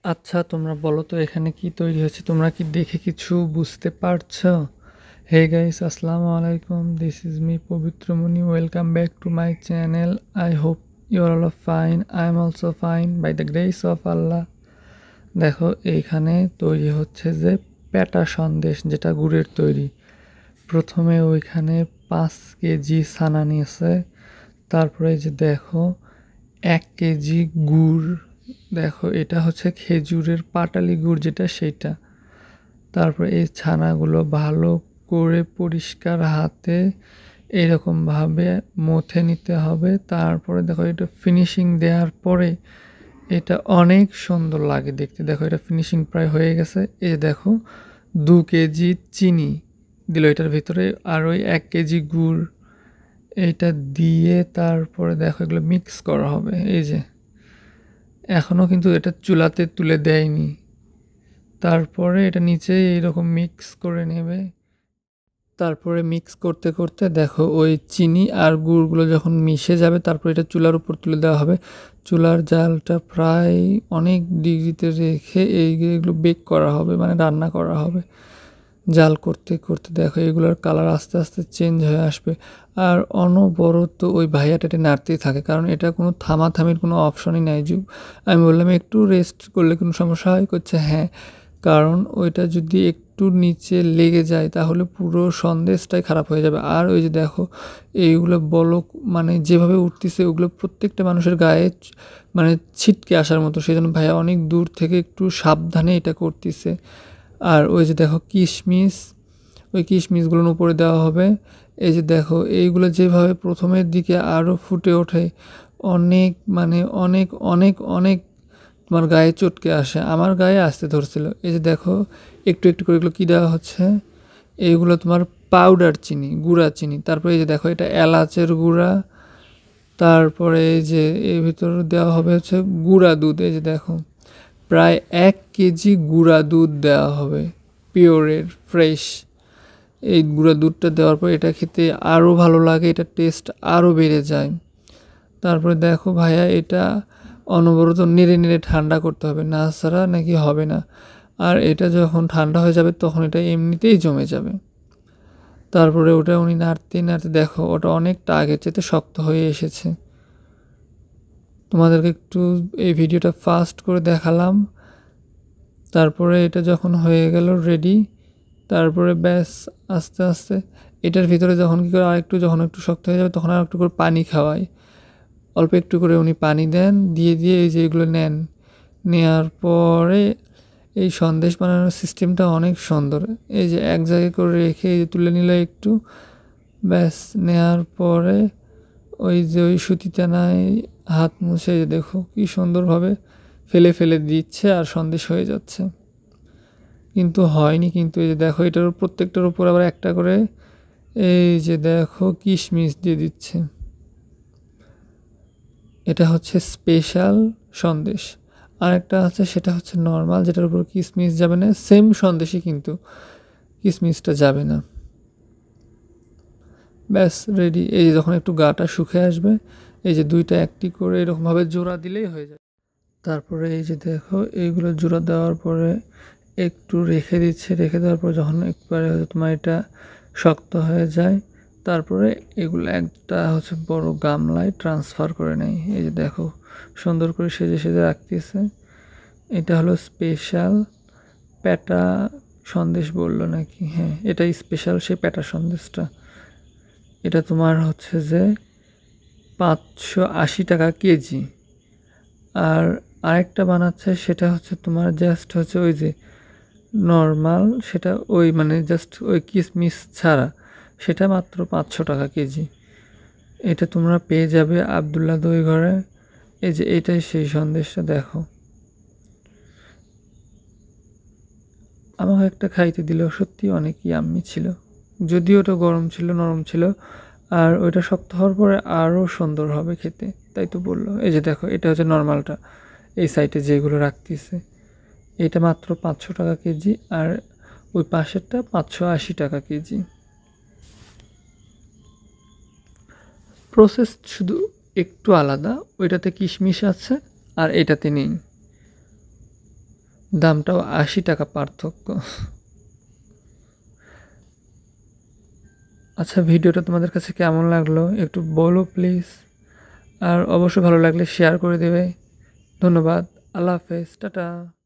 আচ্ছা, তোমরা বলো তো এখানে কি তৈরি হয়েছে? তোমরা কি দেখে কিছু বুঝতে পারছো? Hey guys, Assalamu alaikum. This is me, Povitra Muni. Welcome back to my channel. I hope you are all fine. I am also fine by the grace of Allah. দেখো এইখানে তৈরি হচ্ছে যে প্যাটা সন্দেশ, যেটা গুড়ের তৈরি। প্রথমে ওইখানে 5 কেজি ছানা নিয়েছে। তারপরে এই যে দেখো 1 কেজি গুড়। দেখো এটা হচ্ছে খেজুরের পাটালি গুড়, যেটা সেইটা। তারপরে এই ছানাগুলো ভালো করে পরিষ্কার হাতে এরকমভাবে মথে নিতে হবে। তারপরে দেখো এটা ফিনিশিং দেওয়ার পরে এটা অনেক সুন্দর লাগে দেখতে। দেখো এটা ফিনিশিং প্রায় হয়ে গেছে। এই দেখো 2 কেজি চিনি দিল এটার ভিতরে, আর ওই 1 কেজি গুড় এইটা দিয়ে তারপরে দেখো এগুলো মিক্স করা হবে। এই যে এখনও কিন্তু এটা চুলাতে তুলে দেয়নি। তারপরে এটা নিচে এইরকম মিক্স করে নেবে। তারপরে মিক্স করতে করতে দেখো ওই চিনি আর গুড়গুলো যখন মিশে যাবে, তারপর এটা চুলার উপর তুলে দেওয়া হবে। চুলার জালটা প্রায় অনেক ডিগ্রিতে রেখে এইগুলো বেক করা হবে, মানে রান্না করা হবে। জাল করতে করতে দেখো এগুলোর কালার আস্তে আস্তে চেঞ্জ হয়ে আসবে। আর অনবরত ওই ভাইয়াটা এটা নাড়তেই থাকে, কারণ এটা কোনো থামাথামির কোনো অপশনই নাই। আমি বললাম একটু রেস্ট করলে কোনো সমস্যা হয়? করছে হ্যাঁ, কারণ ওইটা যদি একটু নিচে লেগে যায় তাহলে পুরো সন্দেশটাই খারাপ হয়ে যাবে। আর ওই যে দেখো এইগুলো বলক মানে যেভাবে উঠতেছে, ওগুলো প্রত্যেকটা মানুষের গায়ে মানে ছিটকে আসার মতো। সেই জন্য ভাইয়া অনেক দূর থেকে একটু সাবধানে এটা করতেছে। আর ওই যে দেখো কিশমিশ, ওই কিশমিশগুলোর উপরে দেওয়া হবে। এই যে দেখো এইগুলো যেভাবে প্রথমের দিকে আরও ফুটে ওঠে, অনেক মানে অনেক অনেক অনেক তোমার গায়ে চটকে আসে। আমার গায়ে আসতে ধরছিল। এই যে দেখো একটু একটু করে এগুলো কী দেওয়া হচ্ছে, এইগুলো তোমার পাউডার চিনি, গুঁড়া চিনি। তারপরে এই যে দেখো এটা এলাচের গুঁড়া। তারপরে এই যে এর ভিতরে দেওয়া হবে হচ্ছে গুঁড়া দুধ। এই যে দেখো প্রায় 1 কেজি গুঁড়া দুধ দেওয়া হবে, পিওরের ফ্রেশ। এই গুঁড়া দুধটা দেওয়ার পর এটা খেতে আরও ভালো লাগে, এটা টেস্ট আরও বেড়ে যায়। তারপরে দেখো ভাইয়া এটা অনবরত নেড়ে নেড়ে ঠান্ডা করতে হবে, না ছাড়া নাকি হবে না। আর এটা যখন ঠান্ডা হয়ে যাবে তখন এটা এমনিতেই জমে যাবে। তারপরে ওটা উনি নাড়তে নাড়তে দেখো ওটা অনেকটা আগের চাইতে শক্ত হয়ে এসেছে। তোমাদেরকে একটু এই ভিডিওটা ফাস্ট করে দেখালাম। তারপরে এটা যখন হয়ে গেল রেডি, তারপরে ব্যাস আস্তে আস্তে এটার ভিতরে যখন কী করে আরেকটু যখন একটু শক্ত হয়ে যাবে তখন আর একটু করে পানি খাওয়াই। অল্প একটু করে উনি পানি দেন, দিয়ে দিয়ে এই যে এগুলো নেন। নেওয়ার পরে এই সন্দেশ বানানোর সিস্টেমটা অনেক সুন্দর। এই যে এক জায়গায় করে রেখে এই যে তুলে নিল একটু, ব্যাস নেওয়ার পরে ওই যে ওই সুতিটানায় হাত মুছে যে দেখো কী সুন্দরভাবে ফেলে ফেলে দিচ্ছে আর সন্দেশ হয়ে যাচ্ছে। কিন্তু হয়নি, কিন্তু এই যে দেখো এটার প্রত্যেকটার উপর আবার একটা করে এই যে দেখো কিশমিশ দিয়ে দিচ্ছে। এটা হচ্ছে স্পেশাল সন্দেশ। আরেকটা আছে সেটা হচ্ছে নর্মাল, যেটার উপর কিশমিশ যাবে না। সেম সন্দেশই কিন্তু কিশমিশটা যাবে না। ব্যাস রেডি। এই যে যখন একটু গাটা শুকিয়ে আসবে, এই যে দুইটা একটি করে এরকমভাবে জোড়া দিলেই হয়ে যায়। তারপরে এই যে দেখো এইগুলো জোড়া দেওয়ার পরে একটু রেখে দিচ্ছে। রেখে দেওয়ার পর যখন একবারে তোমার এটা শক্ত হয়ে যায়, তারপরে এগুলো একটা হচ্ছে বড় গামলায় ট্রান্সফার করে নেয়। এই যে দেখো সুন্দর করে সেজে সেজে রাখতেছে। এটা হলো স্পেশাল প্যাটা সন্দেশ বললো নাকি? হ্যাঁ, এটাই স্পেশাল সেই প্যাটা সন্দেশটা। এটা তোমার হচ্ছে যে 580 টাকা কেজি। আর আরেকটা বানাচ্ছে সেটা হচ্ছে তোমার জাস্ট হচ্ছে ওই যে নর্মাল, সেটা ওই মানে জাস্ট ওই কিশমিশ ছাড়া, সেটা মাত্র 500 টাকা কেজি। এটা তোমরা পেয়ে যাবে আবদুল্লাহ দই ঘরে। এই যে এটাই সেই সন্দেশটা। দেখো আমাকে একটা খাইতে দিল, সত্যি অনেক ইয়াম্মি ছিল। যদিও ওটা গরম ছিল, নরম ছিল, আর ওইটা শক্ত হওয়ার পরে আরও সুন্দর হবে খেতে, তাই তো বললো। এই যে দেখো এটা হচ্ছে নর্মালটা, এই সাইডে যেগুলো রাখতেছে, এটা মাত্র 500 টাকা কেজি, আর ওই পাশেরটা 580 টাকা কেজি। প্রসেস শুধু একটু আলাদা, ওইটাতে কিশমিশ আছে আর এটাতে নেই। দামটাও ৮০ টাকা পার্থক্য। আচ্ছা, ভিডিওটা তোমাদের কাছে কেমন লাগলো একটু বলো প্লিজ, আর অবশ্যই ভালো লাগলে শেয়ার করে দেবে। ধন্যবাদ। আল্লাহ হাফেজ, টাটা।